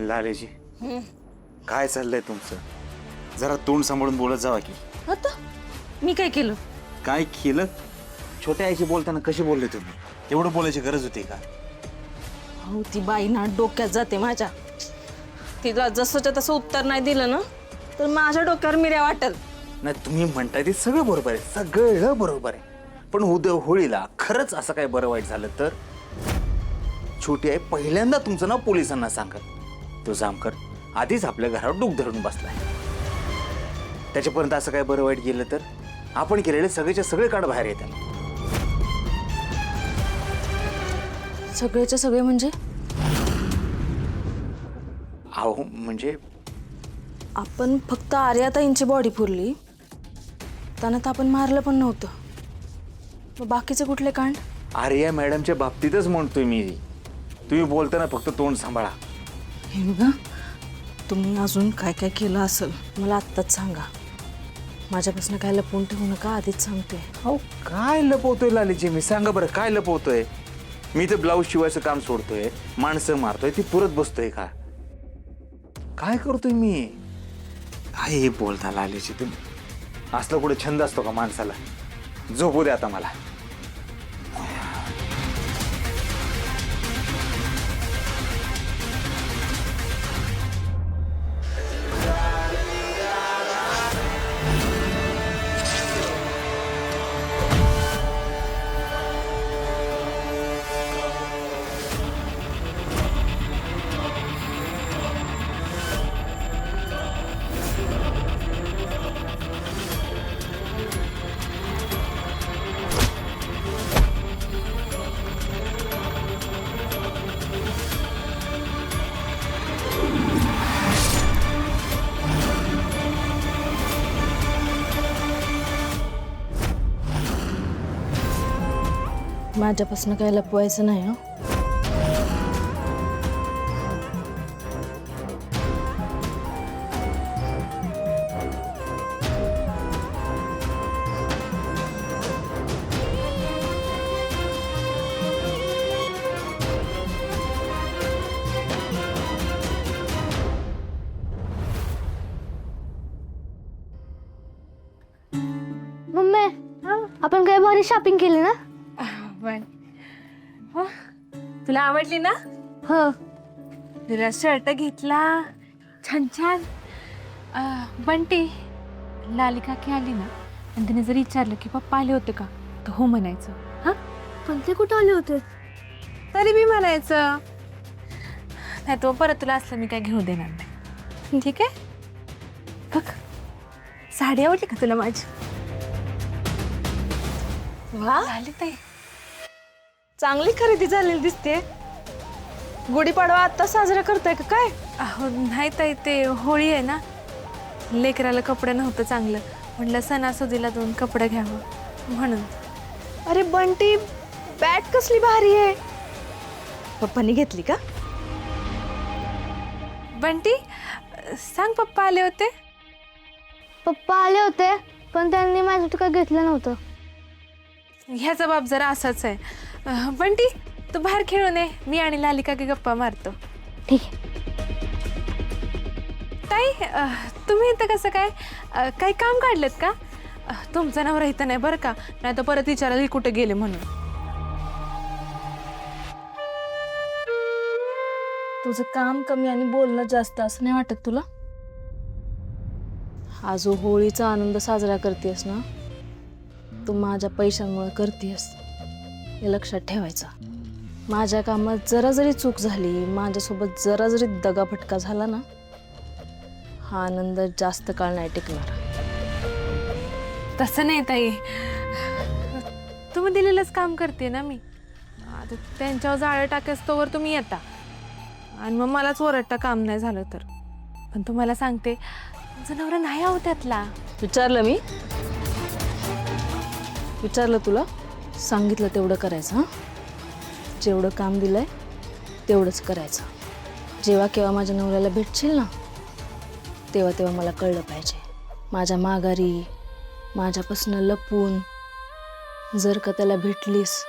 लालेजी काय चाललंय तुमचं? जरा तोंड सांभाळून बोलत जावा की. आता मी काय केलं? काय केलं? छोट्या आईशी बोलताना कशी बोलले तुम्ही? एवढं बोलायची गरज होती का? हो ती बाई ना डोक्यात जाते माझ्या. तिला जसंच्या तसं उत्तर नाही दिलं ना तर माझ्या डोक्यावर मिऱ्या वाटेल. नाही तुम्ही म्हणताय ते सगळं बरोबर आहे, सगळं बरोबर आहे. पण उद्या होळीला खरंच असं काय बरं वाईट झालं तर छोटी आई पहिल्यांदा तुमचं नाव पोलिसांना सांगत. तो जामकर आधीच आपल्या घरावर डूक धरून बसलाय. त्याच्यापर्यंत असं काय बरं वाईट गेलं तर आपण केलेले सगळेच्या सगळे काढ बाहेर येतात. सगळेचे सगळे म्हणजे? अहो म्हणजे आपण फक्त आर्याताईंची बॉडी पुरली त्यांना तर आपण मारलं पण नव्हतं. मग बाकीचे कुठले कांड? आर्या मॅडमच्या बाबतीतच म्हणतोय मी. तुम्ही बोलताना फक्त तोंड सांभाळा. हे बघा तुम्ही अजून काय काय केलं असेल मला आत्ताच सांगा. माझ्यापासून काय लपवून ठेवू नका, आधीच सांगते. अहो काय लपवतोय लालीजी मी? सांगा बरं काय लपवतोय? मी तर ब्लाऊज शिवायचं काम सोडतोय, माणसं मारतोय, ती पुरत बसतोय का? काय करतोय मी? काय हे बोलता लालीजी तुम्ही? असलं कुठे छंद असतो का माणसाला? झोपू दे आता मला. माझ्यापासून काय लपवायचं नाही. मम्मी आपण काय भारी शॉपिंग केली ना? हो तुला आवडली ना? हो. तुला शर्ट घेतला छान छान. बंटी लाली काकी आली ना आणि तिने जर विचारलं की पप्पा आले होते का तर हो म्हणायचं. हा पण ते कुठं आले होते? तरी मी म्हणायचं नाही तो परत तुला असलं मी काय घेऊ देणार नाही. ठीक आहे बघ साडी आवडली का तुला माझी? वा आली ताई चांगली खरेदी झालेली दिसते. गुढीपाडवा आता साजरा करताय का काय? अहो नाही ताई ते होळी आहे ना, लेकराला कपडं नव्हतं चांगलं म्हटलं सणासुदीला 2 कपडे घ्यावं म्हणून. अरे बंटी बॅट कसली भारी आहे. पप्पांनी घेतली का? बंटी सांग पप्पा आले होते? पप्पा आले होते पण त्यांनी माझ्यासाठी काय घेतलं नव्हतं. ह्याचा बाप जरा असाच आहे. बंटी तू बाहेर खेळून ये, मी आणि लालिका की गप्पा मारतो. ठीक आहे. ताई तुम्ही इथं कसं काय? काही काम काढलेत का? तुमचा नवरा इथं नाही बरं का, नाही तर परत विचारायला ही कुठे गेले म्हणून. तुझं काम कमी आणि बोलणं जास्त असं नाही वाटत तुला? हा जो होळीचा आनंद साजरा करतेस ना तू माझ्या पैशांमुळे करतेस हे लक्षात ठेवायचं. माझ्या कामात जरा जरी चूक झाली, माझ्यासोबत जरा जरी दगाफटका झाला ना हा आनंद जास्त काळ नाही टिकणार. तसं नाही ताई, तुम्ही दिलेलंच काम करते ना मी. आता त्यांच्यावर जाळं टाकायचं तोवर तुम्ही येता आणि मग मलाच ओरडता काम नाही झालं तर. पण तुम्हाला सांगते तुमचा नवरा नाही आहो त्यातला. विचारलं मी? विचारलं तुला? सांगितलं तेवढं करायचं. हां जेवढं काम दिलंय तेवढंच करायचं. जेव्हा केव्हा माझ्या नवऱ्याला भेटशील ना तेव्हा तेव्हा मला कळलं पाहिजे. माझ्या माघारी माझ्यापासून लपून जर का त्याला भेटलीस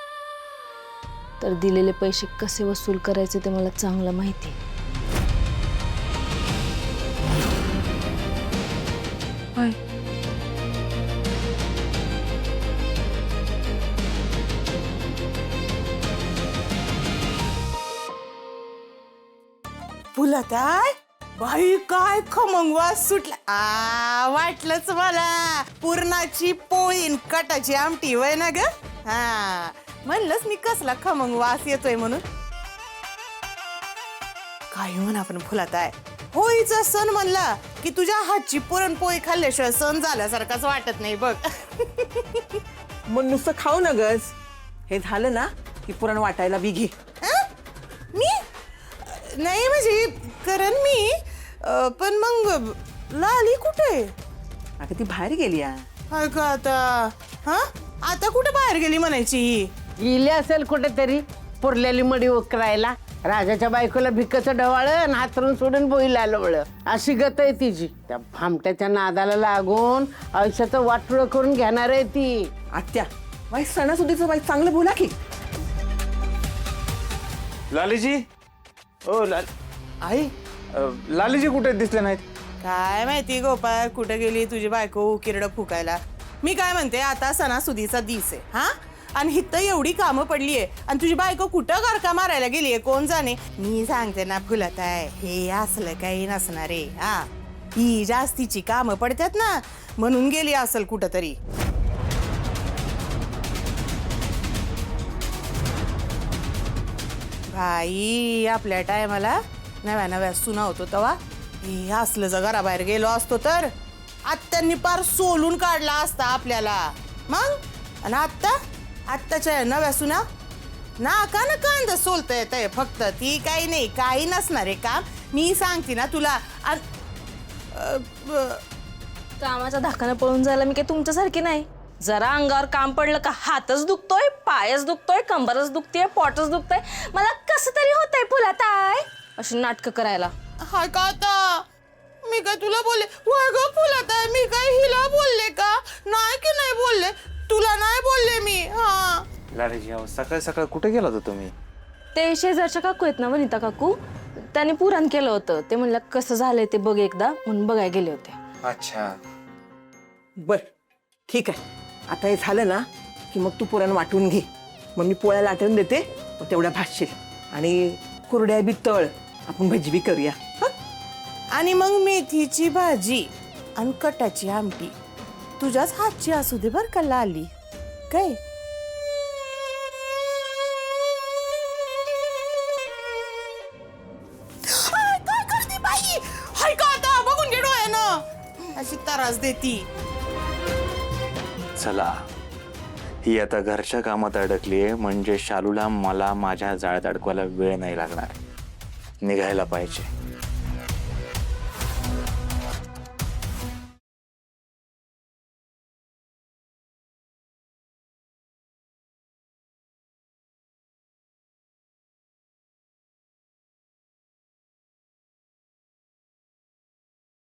तर दिलेले पैसे कसे वसूल करायचे ते मला चांगलं माहिती आहे. फुलताय बाई काय खमंग वास सुटला वाटलंच मला पुरणाची पोळी न कटाची आमटी वय ना ग हा म्हणलंच मी कसला खमंग वास येतोय म्हणून काय म्हणून आपण फुलताय होळीचा सण म्हणला की तुझ्या हातची पुरणपोळी खाल्ल्याशिवाय सण झाल्यासारखाच वाटत नाही बघ मग नुसतं खाऊ न गस हे झालं ना की पुरण वाटायला बी घे. मी नाही म्हणजे करण मी पण मग लाली कुठे अगं ती बाहेर गेली या. हाय का आता हा आता कुठे बाहेर गेली म्हणायची ही गेली असेल कुठेतरी पुरलेली मडी उकरायला राजाच्या बायकोला भिकाचं ढवाळ आणि हातरून सोडून बोईला आलं अशी गत आहे तिची त्या भामट्याच्या नादाला लागून आयुष्याचं वाटोळं करून घेणार आहे ती. आत्या बाई सणासुदीचं बाई चांगलं बोला की. लालीजी ओ आई लालीजी कुठे दिसले नाहीत? काय माहिती गोपाळ कुठे गेली तुझी बायको किरडं फुकायला. मी काय म्हणते आता सणासुदीचा दिस आहे हा आणि हिथं एवढी कामं पडलीये आणि तुझी बायको कुठं गारका मारायला गेलीये कोण जाणे. मी सांगते ना फुलत आहे हे असलं काही नसणार आहे हा ही जास्तीची कामं पडतात ना म्हणून गेली असेल कुठं तरी. भाई आपल्या टायमाला नव्या नव्या सुना होतो तेव्हा हे असलं जर घराबाहेर गेलो असतो तर आत्यांनी पार सोलून काढला असता आपल्याला मग आणि आत्ताच्या नव्या सुना नाका ना कांदा सोलता येत फक्त ती काही नाही काही नसणार आहे काम मी सांगते ना तुला कामाच्या धाकानं पळून जायला मी काही तुमच्यासारखी नाही. जरा अंगावर काम पडलं का हातच दुखतोय पायच दुखतोय कंबरच दुखतेय पोटच दुखतंय मला कसं तरी होतंय फुलाताय अशी नाटकं करायला. हाय का आता मी काय तुला बोलले वय ग फुलत आहे मी काय हिला बोलले का नाही की नाही बोलले तुला नाही बोलले मी हा. लालीजी अहो सकाळ सकाळ कुठे गेला होता तुम्ही? ते शेजारच्या काकू आहेत ना वनिता काकू त्यांनी पुराण केलं होतं ते म्हणलं कसं झालंय ते बघ एकदा म्हणून बघायला गेले होते. अच्छा बर ठीक आहे आता हे झालं ना की मग तू पुरण वाटून घे मग मी पोळ्या लाटून देते मग तेवढ्या भाजशील आणि कुरड्या बी तळ आपण भजी बी करूया. आणि मग मेथीची भाजी आणि कटाची आमटी तुझ्याच हातची असू दे बर का लाली काय. काय करते बाई हाय का आता बघून घे डोळ्यानं अशी त्रास देती. चला ही आता घरच्या कामात अडकलीये म्हणजे शालूला मला माझ्या जाळ्यात अडकवायला वेळ नाही लागणार. निघायला पाहिजे.